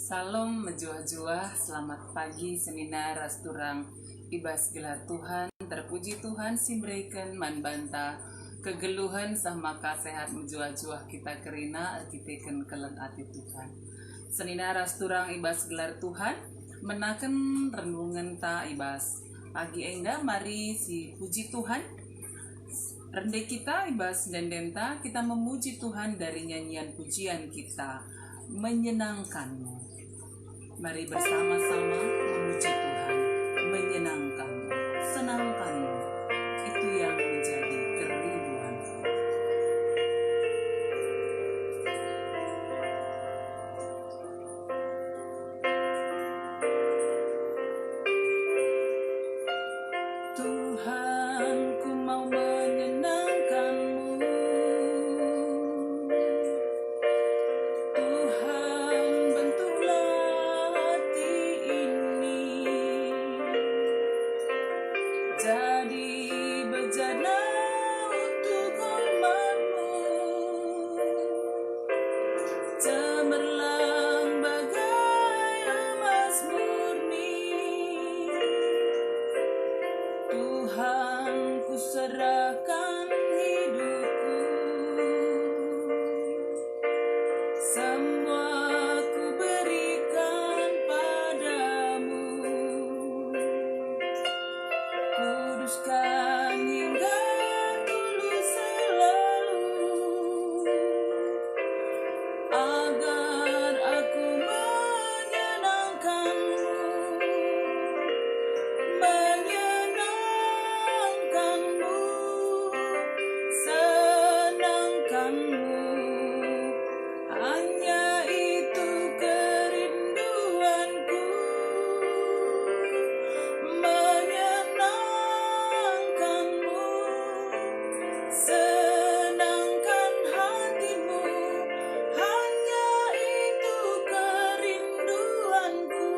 Salam menjuah-juah, selamat pagi seminar rasturang ibas gelar Tuhan, terpuji Tuhan simbreiken manbanta, kegeluhan sahmaka sehat menjuah-juah kita kerina artiteken keleng ati Tuhan. Seminar rasturang ibas gelar Tuhan, menaken renungan ta ibas. Pagi endah mari si puji Tuhan. Rendek kita ibas dendenta, kita memuji Tuhan dari nyanyian pujian kita, menyenangkanmu. Mari bersama-sama memuji Tuhan, menyenangkanmu, senangkanmu. Itu yang menjadi kerinduanku. Tuhan, ku mau menyenangkanmu. Tuhan, bentuklah hati ini jadi bejana untuk hormat-Mu, cemerlang bagai emas murni. Tuhan, ku serahkan hidupku, semua ku berikan padamu. Kuduskan hingga tulus selalu, agar aku menyenangkanmu, menyenangkanmu, senangkanmu. Hanya itu kerinduanku, menyenangkanmu, senangkan hatimu. Hanya itu kerinduanku.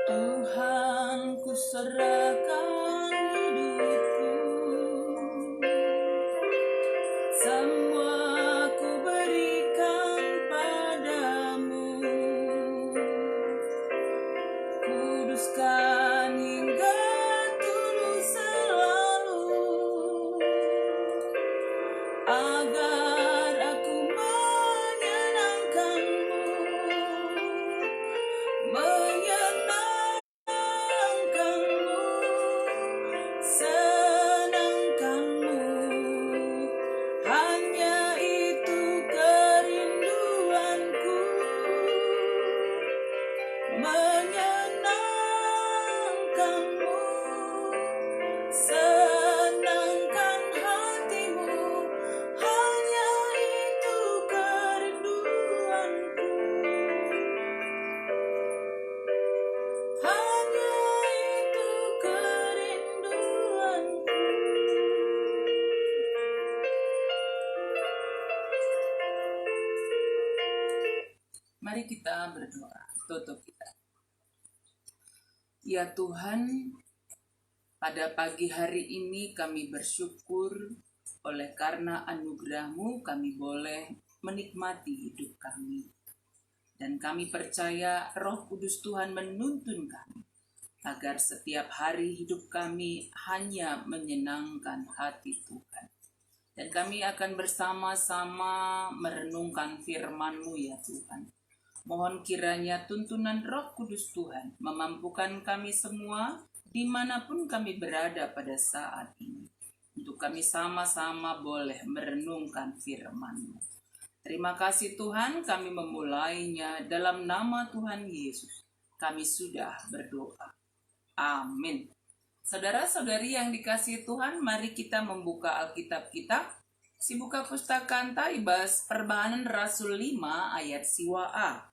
Tuhan, ku serahkan hidupku, semua ku berikan padamu. Kuduskan hingga tulus selalu, agar aku menyenangkanmu, menyenangkanmu, senangkanmu. Hanya itu kerinduanku, menyenangkanmu, senangkan hatimu. Hanya itu kerinduanku, hanya itu kerinduanku. Mari kita berdoa, tutup kita. Ya Tuhan, pada pagi hari ini kami bersyukur oleh karena anugerah-Mu kami boleh menikmati hidup kami. Dan kami percaya Roh Kudus Tuhan menuntun kami agar setiap hari hidup kami hanya menyenangkan hati Tuhan. Dan kami akan bersama-sama merenungkan firman-Mu ya Tuhan. Mohon kiranya tuntunan Roh Kudus Tuhan memampukan kami semua dimanapun kami berada pada saat ini, untuk kami sama-sama boleh merenungkan firman-Mu. Terima kasih Tuhan, kami memulainya dalam nama Tuhan Yesus. Kami sudah berdoa. Amin. Saudara-saudari yang dikasihi Tuhan, mari kita membuka Alkitab kita. Si buka pustaka Taibas Perbahanan Rasul 5 ayat siwa A.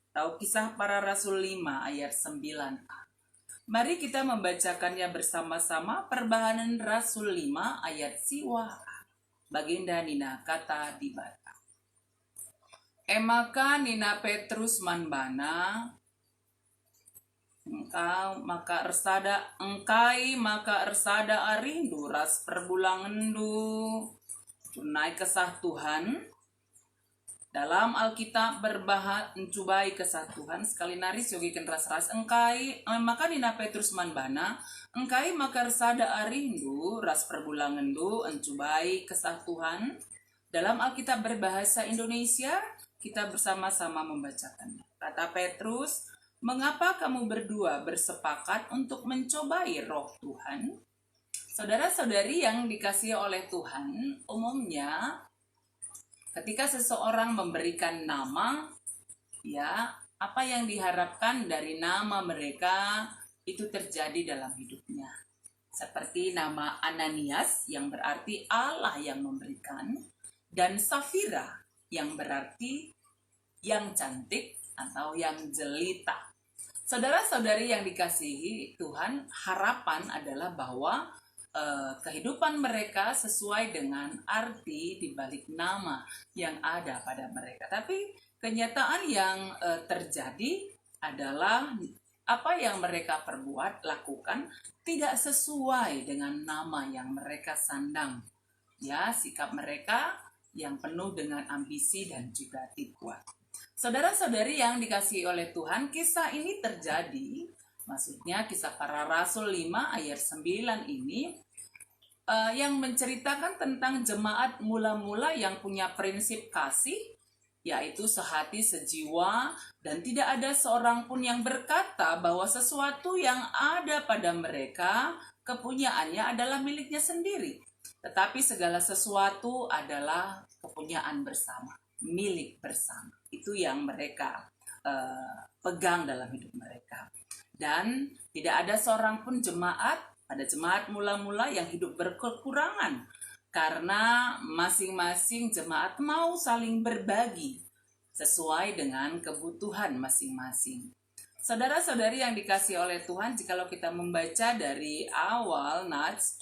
Tahu Kisah Para Rasul 5 ayat 9a. Mari kita membacakannya bersama-sama. Perbahanan Rasul 5 ayat siwa A. Baginda Nina kata dibaca. Emaka Nina Petrus manbana Engkai maka ersada arindu ras perbulangendu. Tunai kesah Tuhan. Dalam Alkitab berbahas mencubai kesah Tuhan sekali naris yogi ras engkai maka dina Petrus manbana engkai maka ersada arindu ras perbulangendu encubai kesah Tuhan. Dalam Alkitab berbahasa Indonesia kita bersama-sama membacakannya. Kata Petrus, mengapa kamu berdua bersepakat untuk mencobai roh Tuhan? Saudara-saudari yang dikasihi oleh Tuhan, umumnya ketika seseorang memberikan nama, ya, apa yang diharapkan dari nama mereka itu terjadi dalam hidupnya. Seperti nama Ananias yang berarti Allah yang memberikan, dan Safira yang berarti yang cantik atau yang jelita. Saudara-saudari yang dikasihi Tuhan, harapan adalah bahwa kehidupan mereka sesuai dengan arti di balik nama yang ada pada mereka. Tapi kenyataan yang terjadi adalah apa yang mereka perbuat, lakukan tidak sesuai dengan nama yang mereka sandang. Ya, sikap mereka yang penuh dengan ambisi dan juga tipuan. Saudara-saudari yang dikasihi oleh Tuhan, kisah ini terjadi, maksudnya kisah para rasul 5 ayat 9 ini yang menceritakan tentang jemaat mula-mula yang punya prinsip kasih, yaitu sehati sejiwa, dan tidak ada seorang pun yang berkata bahwa sesuatu yang ada pada mereka, kepunyaannya adalah miliknya sendiri. Tetapi segala sesuatu adalah kepunyaan bersama, milik bersama. Itu yang mereka pegang dalam hidup mereka. Dan tidak ada seorang pun ada jemaat mula-mula yang hidup berkekurangan karena masing-masing jemaat mau saling berbagi sesuai dengan kebutuhan masing-masing. Saudara-saudari yang dikasihi oleh Tuhan, jikalau kita membaca dari awal Nats,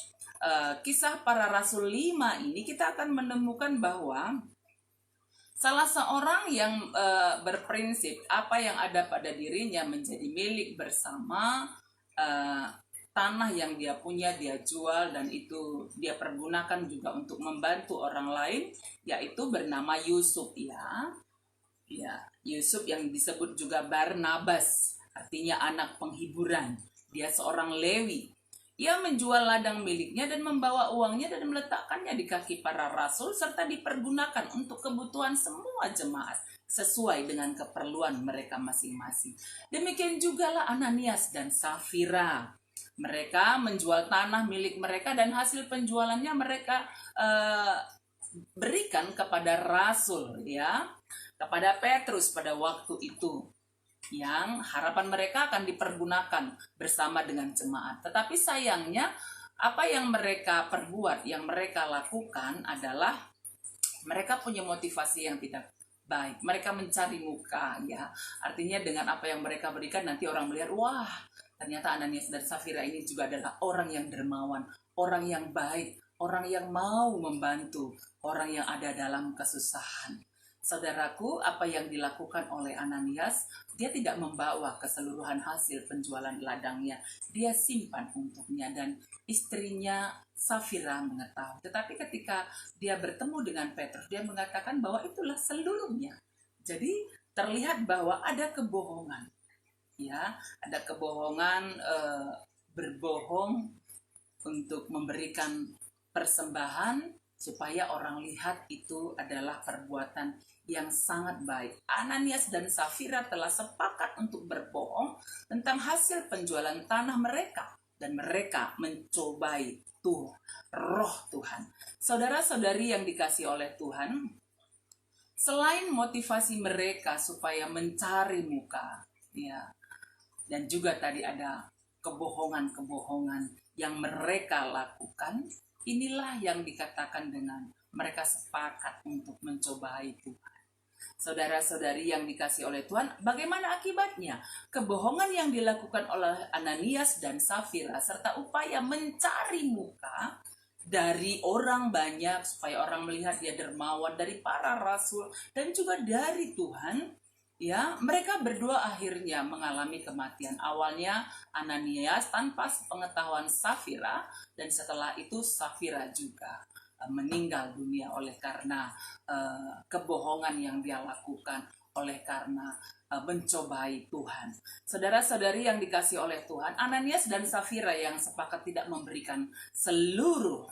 kisah para rasul 5 ini, kita akan menemukan bahwa salah seorang yang berprinsip apa yang ada pada dirinya menjadi milik bersama, tanah yang dia punya dia jual dan itu dia pergunakan juga untuk membantu orang lain, yaitu bernama Yusuf, ya. Yusuf yang disebut juga Barnabas, artinya anak penghiburan. Dia seorang Lewi. Ia menjual ladang miliknya dan membawa uangnya dan meletakkannya di kaki para rasul serta dipergunakan untuk kebutuhan semua jemaat sesuai dengan keperluan mereka masing-masing. Demikian jugalah Ananias dan Safira. Mereka menjual tanah milik mereka dan hasil penjualannya mereka berikan kepada rasul, ya, kepada Petrus pada waktu itu, yang harapan mereka akan dipergunakan bersama dengan jemaat. Tetapi sayangnya apa yang mereka perbuat, yang mereka lakukan adalah mereka punya motivasi yang tidak baik. Mereka mencari muka, ya. Artinya dengan apa yang mereka berikan nanti orang melihat, wah, ternyata Ananias dan Safira ini juga adalah orang yang dermawan, orang yang baik, orang yang mau membantu, orang yang ada dalam kesusahan. Saudaraku, apa yang dilakukan oleh Ananias, dia tidak membawa keseluruhan hasil penjualan ladangnya. Dia simpan untuknya dan istrinya Safira mengetahui. Tetapi ketika dia bertemu dengan Petrus, dia mengatakan bahwa itulah seluruhnya. Jadi terlihat bahwa ada kebohongan. Ya, ada kebohongan, berbohong untuk memberikan persembahan supaya orang lihat itu adalah perbuatan yang sangat baik. Ananias dan Safira telah sepakat untuk berbohong tentang hasil penjualan tanah mereka dan mereka mencobai roh Tuhan. Saudara-saudari yang dikasihi oleh Tuhan, selain motivasi mereka supaya mencari muka, ya, dan juga tadi ada kebohongan-kebohongan yang mereka lakukan, inilah yang dikatakan dengan mereka sepakat untuk mencobai Tuhan. Saudara-saudari yang dikasihi oleh Tuhan, bagaimana akibatnya? Kebohongan yang dilakukan oleh Ananias dan Safira serta upaya mencari muka dari orang banyak supaya orang melihat dia dermawan, dari para rasul dan juga dari Tuhan, Ya, mereka berdua akhirnya mengalami kematian. Awalnya Ananias tanpa pengetahuan Safira, dan setelah itu Safira juga meninggal dunia oleh karena kebohongan yang dia lakukan, oleh karena mencobai Tuhan. Saudara-saudari yang dikasih oleh Tuhan, Ananias dan Safira yang sepakat tidak memberikan seluruh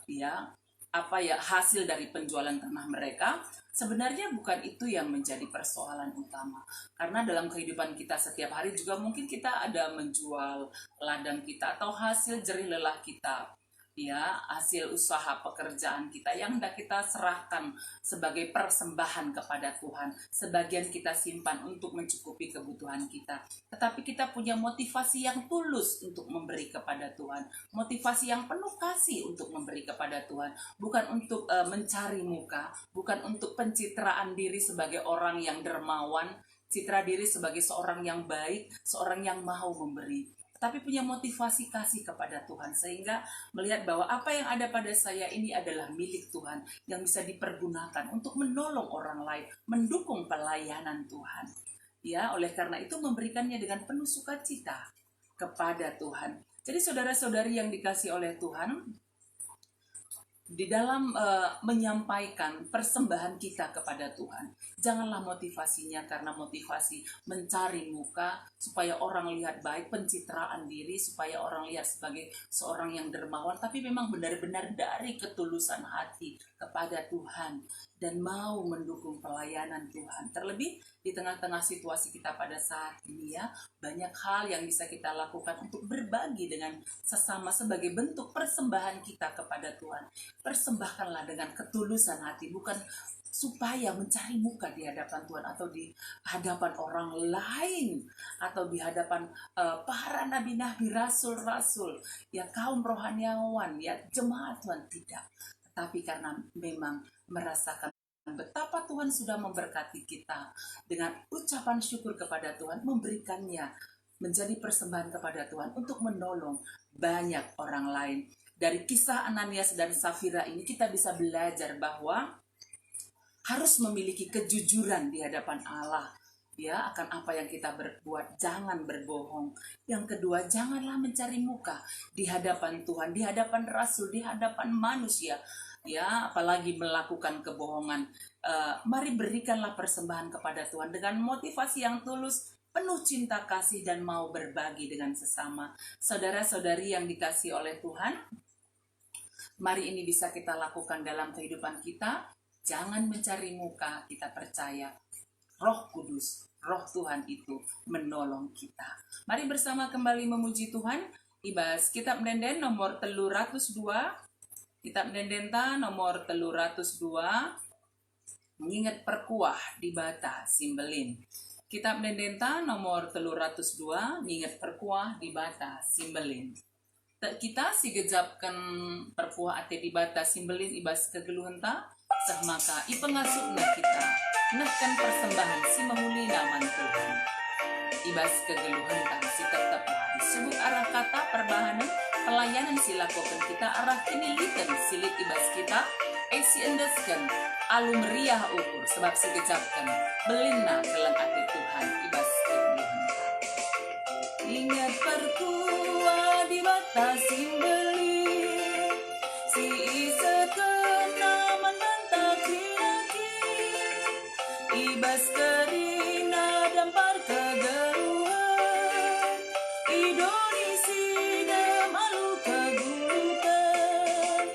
hasil dari penjualan tanah mereka, sebenarnya bukan itu yang menjadi persoalan utama. Karena dalam kehidupan kita setiap hari juga mungkin kita ada menjual ladang kita atau hasil jerih lelah kita, hasil usaha pekerjaan kita yang hendak kita serahkan sebagai persembahan kepada Tuhan. Sebagian kita simpan untuk mencukupi kebutuhan kita. Tetapi kita punya motivasi yang tulus untuk memberi kepada Tuhan. Motivasi yang penuh kasih untuk memberi kepada Tuhan. Bukan untuk mencari muka, bukan untuk pencitraan diri sebagai orang yang dermawan, citra diri sebagai seorang yang baik, seorang yang mau memberi, tapi punya motivasi kasih kepada Tuhan, sehingga melihat bahwa apa yang ada pada saya ini adalah milik Tuhan yang bisa dipergunakan untuk menolong orang lain, mendukung pelayanan Tuhan. Ya, oleh karena itu memberikannya dengan penuh sukacita kepada Tuhan. Jadi saudara-saudari yang dikasih oleh Tuhan, di dalam menyampaikan persembahan kita kepada Tuhan, janganlah motivasinya karena motivasi mencari muka, supaya orang lihat baik, pencitraan diri, supaya orang lihat sebagai seorang yang dermawan, tapi memang benar-benar dari ketulusan hati kepada Tuhan dan mau mendukung pelayanan Tuhan. Terlebih di tengah-tengah situasi kita pada saat ini, banyak hal yang bisa kita lakukan untuk berbagi dengan sesama sebagai bentuk persembahan kita kepada Tuhan. Persembahkanlah dengan ketulusan hati, bukan supaya mencari muka di hadapan Tuhan atau di hadapan orang lain atau di hadapan para nabi-nabi, rasul-rasul, kaum rohaniawan, jemaat Tuhan, tidak. Tetapi karena memang merasakan betapa Tuhan sudah memberkati kita, dengan ucapan syukur kepada Tuhan, memberikannya menjadi persembahan kepada Tuhan untuk menolong banyak orang lain. Dari kisah Ananias dan Safira ini kita bisa belajar bahwa harus memiliki kejujuran di hadapan Allah, akan apa yang kita berbuat. Jangan berbohong. Yang kedua, janganlah mencari muka di hadapan Tuhan, di hadapan rasul, di hadapan manusia, apalagi melakukan kebohongan. Mari berikanlah persembahan kepada Tuhan dengan motivasi yang tulus, penuh cinta kasih, dan mau berbagi dengan sesama. Saudara-saudari yang dikasih oleh Tuhan, mari ini bisa kita lakukan dalam kehidupan kita. Jangan mencari muka, kita percaya Roh Kudus, Roh Tuhan itu menolong kita. Mari bersama kembali memuji Tuhan. Ibas kitab Denden nomor 302. Kitab Dendenta nomor 302. Mengingat perkuah di bata Simbelin. Kitab Dendenta nomor 302. Mengingat perkuah di bata Simbelin. Kita sigejapkan perkuah ate di bata Simbelin ibas kegeluhenta. Maka ipengasuhna kita nahkan persembahan si memuli naman Tuhan. Ibas kegeluhan si tetap disebut arah kata perbahanan pelayanan si lakukan kita arah kinilitan silit ibas kita si endeskan alu meriah ukur sebab si gejapkan belina kelang ati Tuhan ibas kegeluhan. Ingat perkuah di bata Simbelin si ibas kerina dampar kegeruhan idonisi dem alu kegulutan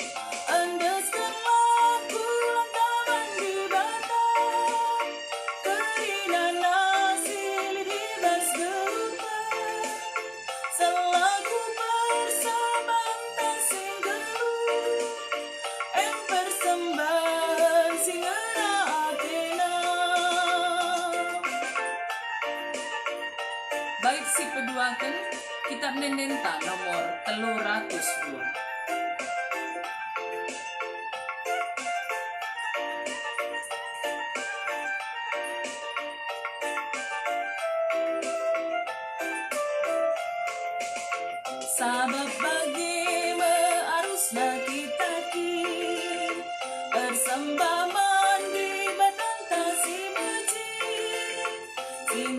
andeskanlah pulang kawan di bata kerina nasi libas gerutan selaku persembahan sing geluh persembahan sing baik si peduakan kitab Dendenta nomor 302. Sabab bagi mearusna kita persembah mandi batanta si meji sing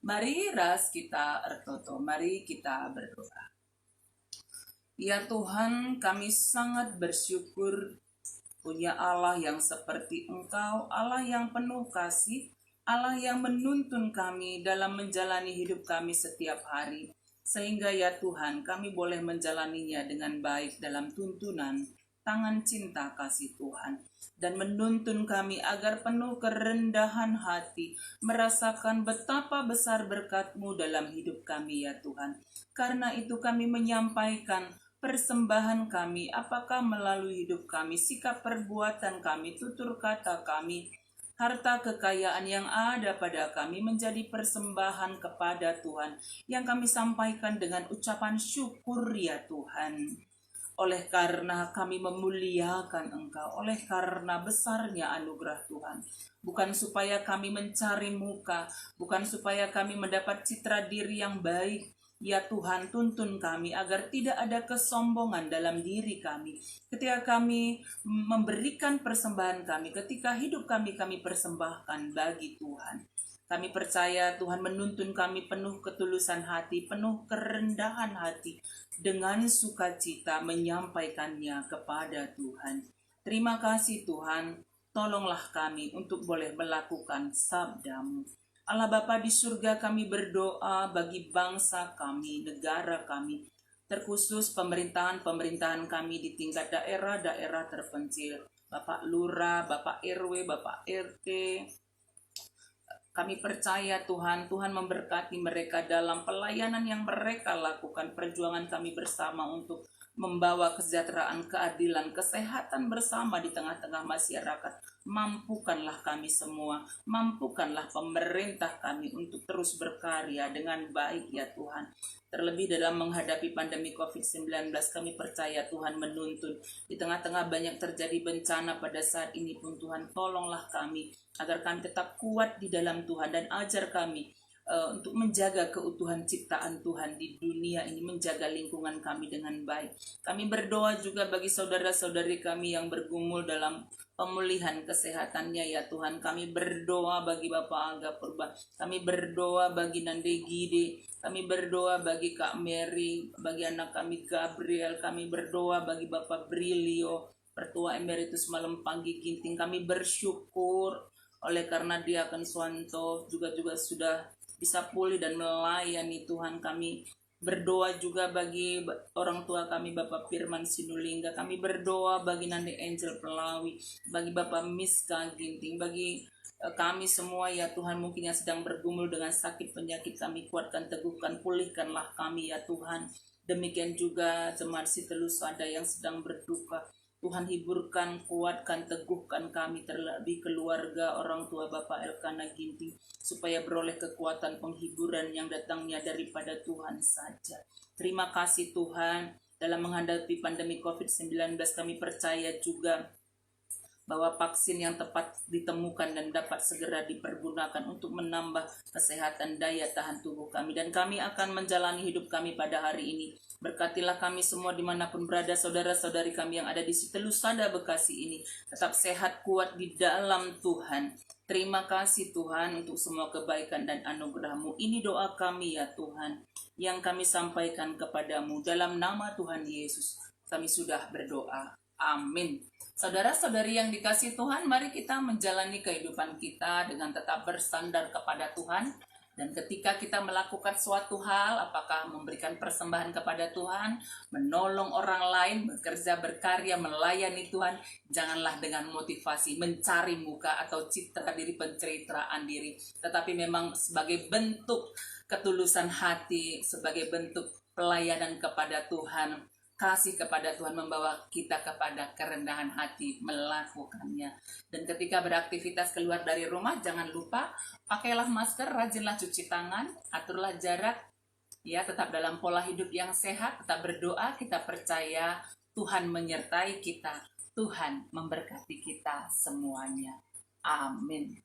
Mari kita ertoto, mari kita berdoa. Ya Tuhan, kami sangat bersyukur punya Allah yang seperti Engkau, Allah yang penuh kasih, Allah yang menuntun kami dalam menjalani hidup kami setiap hari. Sehingga ya Tuhan, kami boleh menjalaninya dengan baik dalam tuntunan tangan cinta kasih Tuhan. Dan menuntun kami agar penuh kerendahan hati, merasakan betapa besar berkat-Mu dalam hidup kami ya Tuhan. Karena itu kami menyampaikan persembahan kami, apakah melalui hidup kami, sikap perbuatan kami, tutur kata kami, harta kekayaan yang ada pada kami menjadi persembahan kepada Tuhan yang kami sampaikan dengan ucapan syukur ya Tuhan. Oleh karena kami memuliakan Engkau, oleh karena besarnya anugerah Tuhan. Bukan supaya kami mencari muka, bukan supaya kami mendapat citra diri yang baik. Ya Tuhan, tuntun kami agar tidak ada kesombongan dalam diri kami. Ketika kami memberikan persembahan kami, ketika hidup kami persembahkan bagi Tuhan. Kami percaya Tuhan menuntun kami penuh ketulusan hati, penuh kerendahan hati, dengan sukacita menyampaikannya kepada Tuhan. Terima kasih Tuhan, tolonglah kami untuk boleh melakukan sabda-Mu. Allah Bapa di surga, kami berdoa bagi bangsa kami, negara kami, terkhusus pemerintahan kami di tingkat daerah-daerah terpencil. Bapak Lurah, Bapak RW, Bapak RT, kami percaya Tuhan memberkati mereka dalam pelayanan yang mereka lakukan. Perjuangan kami bersama untuk membawa kesejahteraan, keadilan, kesehatan bersama di tengah-tengah masyarakat. Mampukanlah kami semua, mampukanlah pemerintah kami untuk terus berkarya dengan baik ya Tuhan. Terlebih dalam menghadapi pandemi COVID-19, kami percaya Tuhan menuntun. Di tengah-tengah banyak terjadi bencana pada saat ini pun Tuhan, tolonglah kami agar kami tetap kuat di dalam Tuhan dan ajar kami untuk menjaga keutuhan ciptaan Tuhan di dunia ini, menjaga lingkungan kami dengan baik. Kami berdoa juga bagi saudara-saudari kami yang bergumul dalam pemulihan kesehatannya ya Tuhan. Kami berdoa bagi Bapak Aga Purba, kami berdoa bagi Nande Gide, kami berdoa bagi Kak Mary, bagi anak kami Gabriel, kami berdoa bagi Bapak Brilio, Pertua Emeritus Malempanggi Ginting. Kami bersyukur oleh karena Diakon Swanto juga sudah bisa pulih dan melayani Tuhan. Kami berdoa juga bagi orang tua kami Bapak Firman Sinulingga. Kami berdoa bagi Nande Angel Pelawi, bagi Bapak Miska Ginting, bagi kami semua ya Tuhan mungkin yang sedang bergumul dengan sakit penyakit. Kami kuatkan, teguhkan, pulihkanlah kami ya Tuhan. Demikian juga jemaat Sitelus ada yang sedang berduka. Tuhan hiburkan, kuatkan, teguhkan kami, terlebih keluarga orang tua Bapak Elkana Ginting, supaya beroleh kekuatan penghiburan yang datangnya daripada Tuhan saja. Terima kasih Tuhan, dalam menghadapi pandemi COVID-19 kami percaya juga bahwa vaksin yang tepat ditemukan dan dapat segera dipergunakan untuk menambah kesehatan daya tahan tubuh kami. Dan kami akan menjalani hidup kami pada hari ini. Berkatilah kami semua dimanapun berada, saudara-saudari kami yang ada di Sitelusada Bekasi ini. Tetap sehat, kuat di dalam Tuhan. Terima kasih Tuhan untuk semua kebaikan dan anugerah-Mu. Ini doa kami ya Tuhan, yang kami sampaikan kepadamu. Dalam nama Tuhan Yesus, kami sudah berdoa. Amin. Saudara-saudari yang dikasih Tuhan, mari kita menjalani kehidupan kita dengan tetap bersandar kepada Tuhan. Dan ketika kita melakukan suatu hal, apakah memberikan persembahan kepada Tuhan, menolong orang lain, bekerja, berkarya, melayani Tuhan, janganlah dengan motivasi mencari muka atau citra diri, pencitraan diri, tetapi memang sebagai bentuk ketulusan hati, sebagai bentuk pelayanan kepada Tuhan. Kasih kepada Tuhan membawa kita kepada kerendahan hati melakukannya. Dan ketika beraktivitas keluar dari rumah, jangan lupa pakailah masker, rajinlah cuci tangan, aturlah jarak, ya, tetap dalam pola hidup yang sehat, tetap berdoa, kita percaya Tuhan menyertai kita, Tuhan memberkati kita semuanya. Amin.